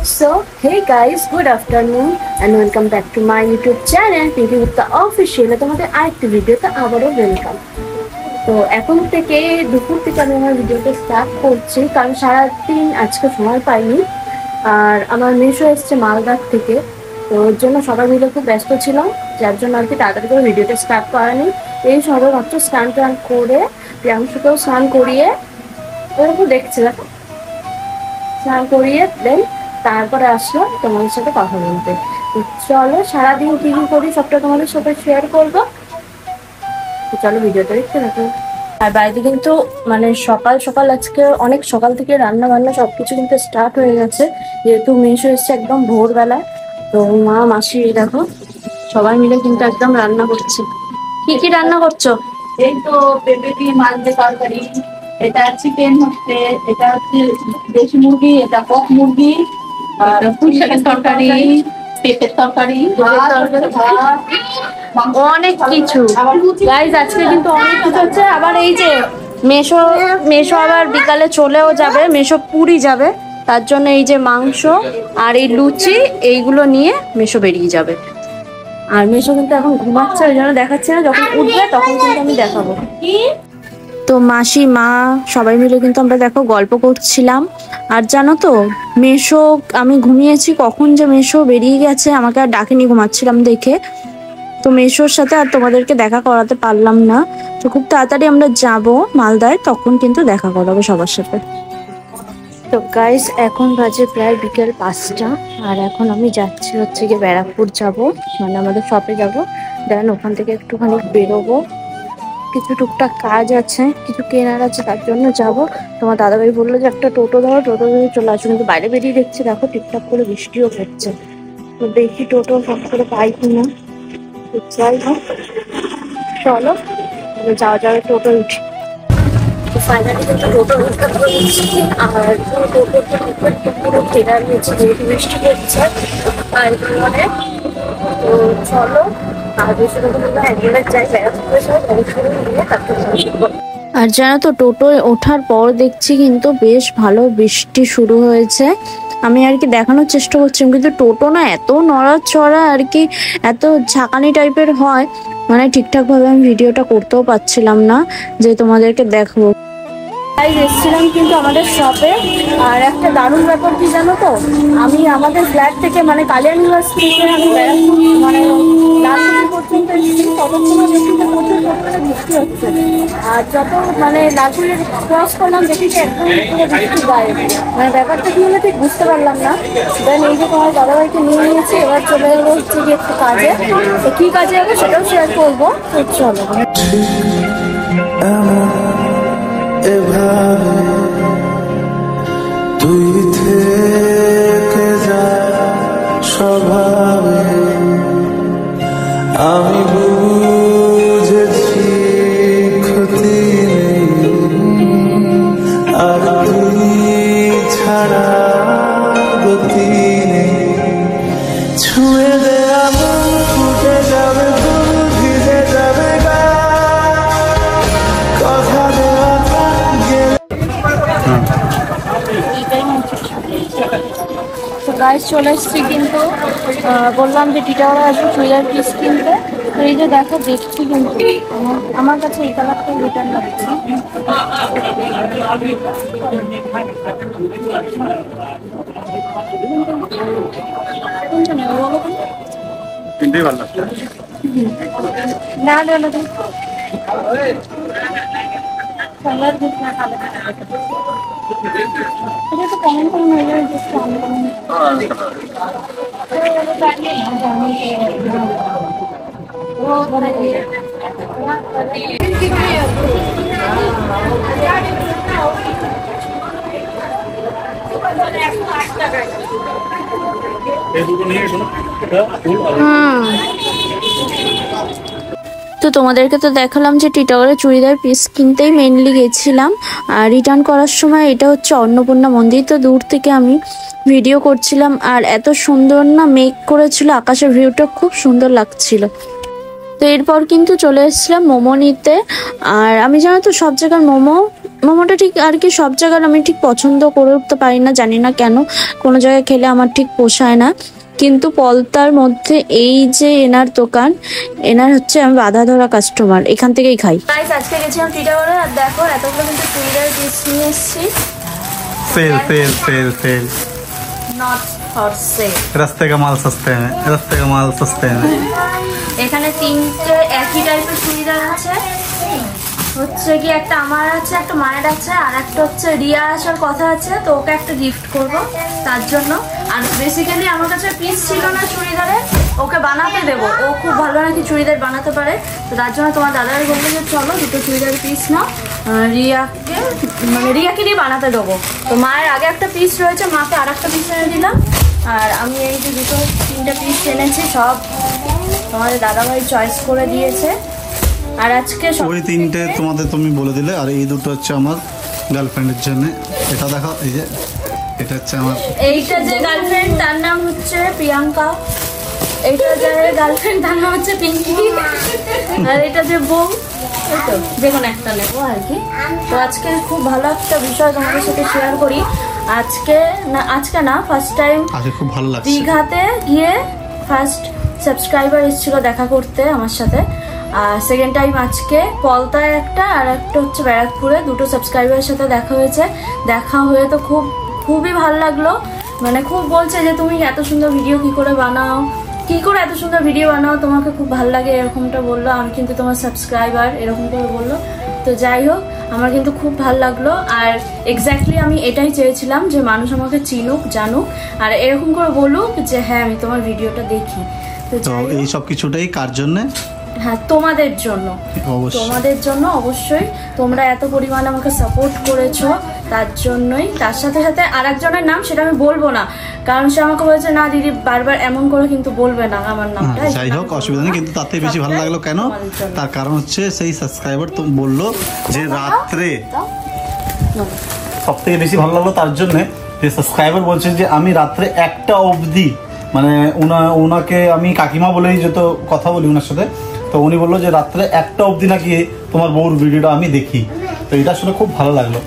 So, hey guys, good afternoon and welcome back to my YouTube channel Pinky Gupta Official. তোমাদের আরেকটি ভিডিওতে আবারও welcome. তো এখন থেকে দুপুর থেকে আমি আমার ভিডিওটা স্টার্ট করছি, কারণ সারাদিন আজকে সময় পাইনি। আর আমার মেশো এসছে মালদার থেকে, তো ওর জন্য সবাই মিলে খুব ব্যস্ত ছিলাম, যার জন্য আর কি তাড়াতাড়ি করে ভিডিওটা স্টার্ট করানি। এই সবাই মাত্র স্নান টান করে প্রিয়াংশুকেও স্নান করিয়ে ওরকম দেখছে, দেখো স্নান করিয়ে দেন তারপরে আসলো তোমাদের সাথে কথা বলতে। চলো সারাদিন কি কি করি সবটা তোমাদের সাথে শেয়ার করবো। চলো ভিডিওটা দেখতে থাকো। আর বাড়িতে কিন্তু মানে সকাল সকাল আজকে অনেক সকাল থেকে রান্না বান্না সবকিছু কিন্তু স্টার্ট হয়ে গেছে, যেহেতু মেশো এসছে একদম ভোরবেলায়। তো মা মাসি দেখো সবাই মিলে কিন্তু একদম রান্না করছে। কি কি রান্না করছো? এই তো পেঁপে দিয়ে মাছ দিয়ে তরকারি, এটা চিকেন হচ্ছে, এটা হচ্ছে দেশি মুরগি, এটা কক মুরগি, আর পুঁই শাকের তরকারি, পেঁপের তরকারি, অনেক কিছু গাইজ আজকে কিন্তু অনেক কিছু হচ্ছে। আবার এই যে মেশো মেশো আবার বিকালে চলেও যাবে, মেশো পুরী যাবে, তার জন্য এই যে মাংস আর এই লুচি এইগুলো নিয়ে মেশো বেরিয়ে যাবে। আর মেশো কিন্তু এখন ঘুমাচ্ছে, ওই জন্য দেখাচ্ছে না, যখন উঠবে তখন কিন্তু আমি দেখাবো। তো মাসি মা সবাই মিলে কিন্তু আমরা দেখো গল্প করছিলাম। আর জানো তো মেশো, আমি ঘুমিয়েছি কখন যে মেশো বেরিয়ে গেছে, আমাকে আর ডাকেনি ঘুমাচ্ছিলাম দেখে। তো মেশোর সাথে আর তোমাদেরকে দেখা করাতে পারলাম না। তো খুব তাড়াতাড়ি আমরা যাব মালদায়, তখন কিন্তু দেখা করাবো সবার সাথে। তো গাইস এখন বাজে প্রায় বিকেল 5টা, আর এখন আমি যাচ্ছি হচ্ছে গিয়ে ব্যারাকপুর যাব, মানে আমাদের শপে যাব। দেন ওখান থেকে একটুখানি বেরোবো, কিছু টুকটাক কাজ আছে, কিছু কেনার আছে, তার জন্য যাব। তোমার দাদাভাই বললো যে একটা টোটো ধরো, টোটো ধরে চলে আসো, কিন্তু বাইরে বেরিয়ে দেখছি দেখো ঠিকঠাক করে বৃষ্টিও পড়ছে। তো দেখি টোটো সব করে পাই কিনা। যাই হোক চলো যাওয়া যাবে, টোটো উঠি। ফাইনালি কিন্তু টোটো উঠতে পেরেছি, আর টোটো পুরো কেনার নিয়েছি যেহেতু বৃষ্টি পড়ছে আর মানে। তো চলো আর বেশি একজনের যাই বেড়াতে সব অবশ্যই নিয়ে তারপর। আর জানো তো টোটোয় ওঠার পর দেখছি কিন্তু বেশ ভালো বৃষ্টি শুরু হয়েছে। আমি আর কি দেখানোর চেষ্টা করছিলাম, কিন্তু টোটো না এত নড়াচড়া আর কি, এত ঝাঁকানি টাইপের হয়, মানে ঠিকঠাক ভাবে আমি ভিডিওটা করতেও পারছিলাম না যে তোমাদেরকে দেখাবো। এসেছিলাম কিন্তু আমাদের শপে, আর একটা দারুণ ব্যাপার কি জানো তো, আমি আমাদের ফ্ল্যাট থেকে মানে কালিয়া ইউনিভার্সিটি আমি মানে লালকুটি পর্যন্ত এসেছি, ততক্ষণ দেখতে প্রচুর পরিমাণে বৃষ্টি হচ্ছে। আর যত মানে লালকুটি ক্রস করলাম দেখি যে একদম পুরো বৃষ্টি গায়ে, মানে ব্যাপারটা কি হলো ঠিক বুঝতে পারলাম না। দেন এই যে তোমার দাদাভাইকে নিয়ে নিয়েছি, এবার চলে যাবো হচ্ছে গিয়ে একটু কাজে। তো কী কাজে যাবে সেটাও শেয়ার করবো, তো চলো। এভাবে তুই থেকে যা স্বভাবে, আমি বুঝেছি ক্ষতি নেই, আর তুই ছাড়া গতি নেই। ছুঁয়ে দে আমন ফুটে যাবে ফুল, ভিজে যাবে গা, কথা দেওয়া তো গাইস চলে এসছি, কিন্তু বললাম যে টিটাওয়ারে আসবো চুড়িদার পিস কিনতে। তো এই যে দেখো দেখছি, কিন্তু আমার কাছে এই কালারটা রিটার্ন লাগছে। না না এটা তো কমেন্ট করুন হয়ে যাবে, জাস্ট আমি তো তোমাদেরকে তো দেখালাম যে টিটাগড়ে চুড়িদার পিস কিনতেই মেইনলি গেছিলাম। আর রিটার্ন করার সময় এটা হচ্ছে অন্নপূর্ণা মন্দির, তো দূর থেকে আমি ভিডিও করছিলাম। আর এত সুন্দর না মেঘ করেছিল, আকাশের ভিউটা খুব সুন্দর লাগছিল। তো তো এরপর কিন্তু চলে এসেছিলাম মোমো নিতে। আর আমি জানো তো সব জায়গার মোমোটা ঠিক আর কি সব জায়গার আমি ঠিক পছন্দ করে উঠতে পারি না, জানি না কেন, কোনো জায়গায় খেলে আমার ঠিক পোষায় না। কিন্তু পলতার মধ্যে এই যে এনার দোকান, এনার হচ্ছে আমি বাধা ধরা কাস্টমার, এখান থেকেই খাই। গাইস আজকে গেছিলাম টিটাগড়ে, আর দেখো এতগুলো কিন্তু চুড়িদার পিস নিয়ে এসেছি। Sale sale sale sale not for sale. रास्ते का माल सस्ते में, रास्ते का माल सस्ते में। এখানে তিনটে একই টাইপের চুড়িদার আছে, হচ্ছে কি একটা আমার আছে, একটা মায়ের আছে, আর একটা হচ্ছে রিয়া আসার কথা আছে, তো ওকে একটা গিফট করব তার জন্য। আর বেসিক্যালি আমার কাছে পিস ছিল না চুড়িদারে, ওকে বানাতে দেবো, ও খুব ভালো নাকি চুড়িদার বানাতে পারে, তো তার জন্য তোমার দাদার বললো যে চলো দুটো চুড়িদার পিস নাও, রিয়াকে মানে রিয়াকে দিয়ে বানাতে দেবো। তো মায়ের আগে একটা পিস রয়েছে, মাকে আর একটা পিস এনে দিলাম। আর আমি এই যে দুটো তিনটা পিস এনেছি, সব তোমাদের দাদাভাই চয়েস করে দিয়েছে। আর আজকে ওই তিনটে তোমাদের তুমি বলে দিলে, আর এই দুটো হচ্ছে আমার গার্লফ্রেন্ডের জন্য। এটা দেখো, এই যে এটা হচ্ছে আমার, এইটা যে গার্লফ্রেন্ড তার নাম হচ্ছে প্রিয়াঙ্কা, এইটা যে গার্লফ্রেন্ড তার নাম হচ্ছে পিঙ্কি, আর এটা যে বউ, এই তো যে কোনো একটা নেবো আর কি। তো আজকে খুব ভালো একটা বিষয় তোমাদের সাথে শেয়ার করি। আজকে না ফার্স্ট টাইম আজকে খুব ভালো লাগছে। দীঘাতে গিয়ে ফার্স্ট সাবস্ক্রাইবার এসেছিল দেখা করতে আমার সাথে, আর সেকেন্ড টাইম আজকে পলতায় একটা, আর একটা হচ্ছে ব্যারাকপুরে, দুটো সাবস্ক্রাইবারের সাথে দেখা হয়েছে। দেখা হয়ে তো খুবই ভালো লাগলো, মানে খুব বলছে যে তুমি এত সুন্দর ভিডিও কি করে এত সুন্দর ভিডিও বানাও, তোমাকে খুব ভালো লাগে, এরকমটা বললো। আমি কিন্তু তোমার সাবস্ক্রাইবার, এরকম করে বললো। তো যাই হোক, আমার কিন্তু খুব ভালো লাগলো। আর এক্স্যাক্টলি আমি এটাই চেয়েছিলাম যে মানুষ আমাকে চিনুক, জানুক, আর এরকম করে বলুক যে হ্যাঁ আমি তোমার ভিডিওটা দেখি। তো এই সব কিছুটাই কার জন্য? হ্যাঁ তোমাদের জন্য, অবশ্যই তোমরা এত পরিমাণে আমাকে সাপোর্ট করেছো, তার জন্যই। তার সাথে সাথে আর একজনের নাম, সেটা আমি বলবো না, কারণ সে আমাকে বলেছে না দিদি বারবার এমন করে কিন্তু বলবে না আমার নামটা। যাই হোক, অসুবিধা নেই, কিন্তু তাতে বেশি ভালো লাগলো কেন, তার কারণ হচ্ছে সেই সাবস্ক্রাইবার তো বললো যে রাত্রে, সব থেকে বেশি ভালো লাগলো তার জন্য যে সাবস্ক্রাইবার বলছে যে আমি রাত্রে 1টা অবধি, মানে ওনাকে আমি কাকিমা বলেই যত কথা বলি ওনার সাথে, তো উনি বললো যে রাত্রে 1টা অবধি নাকি তোমার বউর ভিডিওটা আমি দেখি। তো এটা শুনে খুব ভালো লাগলো।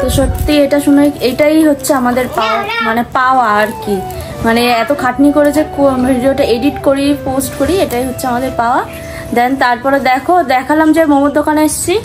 তো সত্যি এটা শুনে এটাই হচ্ছে আমাদের পাওয়া আর কি, মানে এত খাটনি করে যে ভিডিওটা এডিট করি, পোস্ট করি, এটাই হচ্ছে আমাদের পাওয়া। দেন তারপরে দেখালাম যে মোমোর দোকানে এসেছি,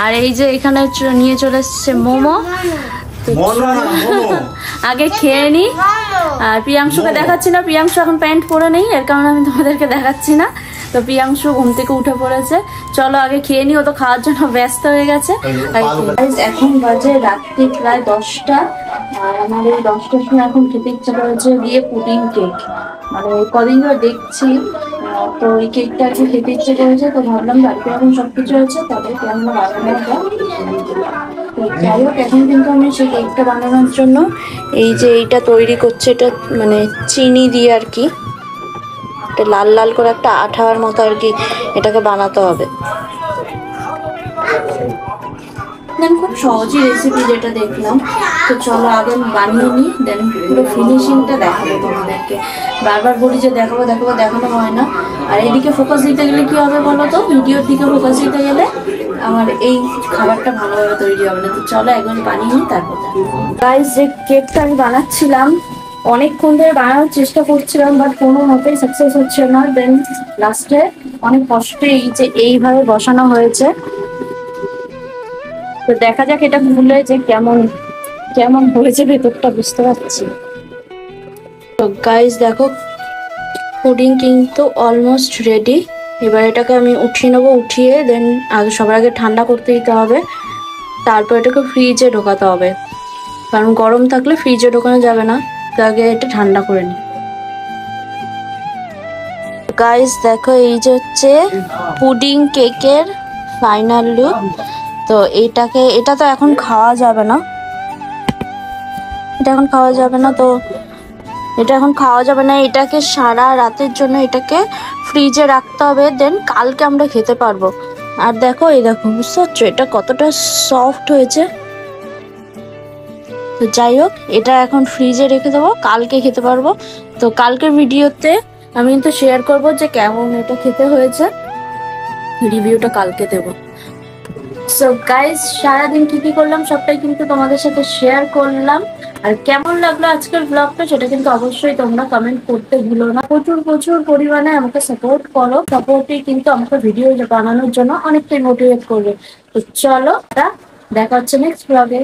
আর এই যে এখানে নিয়ে চলে এসছে মোমো। আগে খেয়ে নি, আর প্রিয়াংশুকে দেখাচ্ছি না, প্রিয়াংশু এখন প্যান্ট পরে নেই, এর কারণে আমি তোমাদেরকে দেখাচ্ছি না। তো প্রিয়াংশু ঘুম থেকে উঠে পড়েছে, চলো আগে খেয়ে নি, ও তো খাওয়ার জন্য ব্যস্ত হয়ে গেছে। এখন বাজে রাত্রি প্রায় 10টা, আর আমার এই 10টার সময় এখন খেতে ইচ্ছা করেছে দিয়ে পুডিং কেক, মানে কদিন ধরে দেখছি, তো ওই কেকটা আর কি খেতে ইচ্ছে করেছে। তো ভাবলাম বাড়িতে এখন সবকিছু আছে, তবে কেমন বানানো যায়। যাই হোক, এখন কিন্তু আমি সেই কেকটা বানানোর জন্য এই যে এইটা তৈরি করছে, এটা মানে চিনি দিয়ে আর কি, এটা লাল লাল করে একটা আঠার মতো আর কি এটাকে বানাতে হবে। দেন খুব সহজই রেসিপি যেটা দেখলাম, তো চলো আগে বানিয়ে নিই, দেন পুরো ফিনিশিংটা দেখাবো তোমাদেরকে। বারবার বলি যে দেখানো হয় না, আর এদিকে ফোকাস দিতে গেলে কি হবে বলো তো, ভিডিওর দিকে ফোকাস দিতে গেলে আমার এই খাবারটা ভালোভাবে তৈরি হবে না। তো চলো একবার বানিয়ে নিই, তারপর গাইস যে কেকটা আমি বানাচ্ছিলাম অনেকক্ষণ ধরে বানানোর চেষ্টা করছিলাম, বাট কোনো মতেই সাকসেস হচ্ছে না। দেন লাস্টে অনেক কষ্টে এই যে এইভাবে বসানো হয়েছে। তো দেখা যাক এটা খুলে যে কেমন হয়েছে ভেতরটা, বুঝতে পারছি। তো গাইস দেখো পুডিং কিন্তু অলমোস্ট রেডি। এবার এটাকে আমি উঠিয়ে নেবো, উঠিয়ে দেন সবার আগে ঠান্ডা করতে দিতে হবে, তারপর এটাকে ফ্রিজে ঢোকাতে হবে, কারণ গরম থাকলে ফ্রিজে ঢোকানো যাবে না। তো আগে এটা ঠান্ডা করে নিই। গাইস দেখো এই যে হচ্ছে পুডিং কেকের ফাইনাল লুক। তো এটা তো এখন খাওয়া যাবে না, এটাকে সারা রাতের জন্য এটাকে ফ্রিজে রাখতে হবে, দেন কালকে আমরা খেতে পারবো। আর দেখো বুঝতে পারছো এটা কতটা সফট হয়েছে। তো যাই হোক, এটা এখন ফ্রিজে রেখে দেবো, কালকে খেতে পারবো। তো কালকের ভিডিওতে আমি কিন্তু শেয়ার করব যে কেমন এটা খেতে হয়েছে, রিভিউটা কালকে দেবো। সো গাইস, সারাদিন কি কি করলাম সবটাই কিন্তু তোমাদের সাথে শেয়ার করলাম। আর কেমন লাগলো আজকের ব্লগটা সেটা কিন্তু অবশ্যই তোমরা কমেন্ট করতে ভুলো না। প্রচুর প্রচুর পরিমাণে আমাকে সাপোর্ট করো, সাপোর্টই কিন্তু আমাকে ভিডিও বানানোর জন্য অনেকটাই মোটিভেট করবে। তো চলো, দেখা হচ্ছে নেক্সট ব্লগে।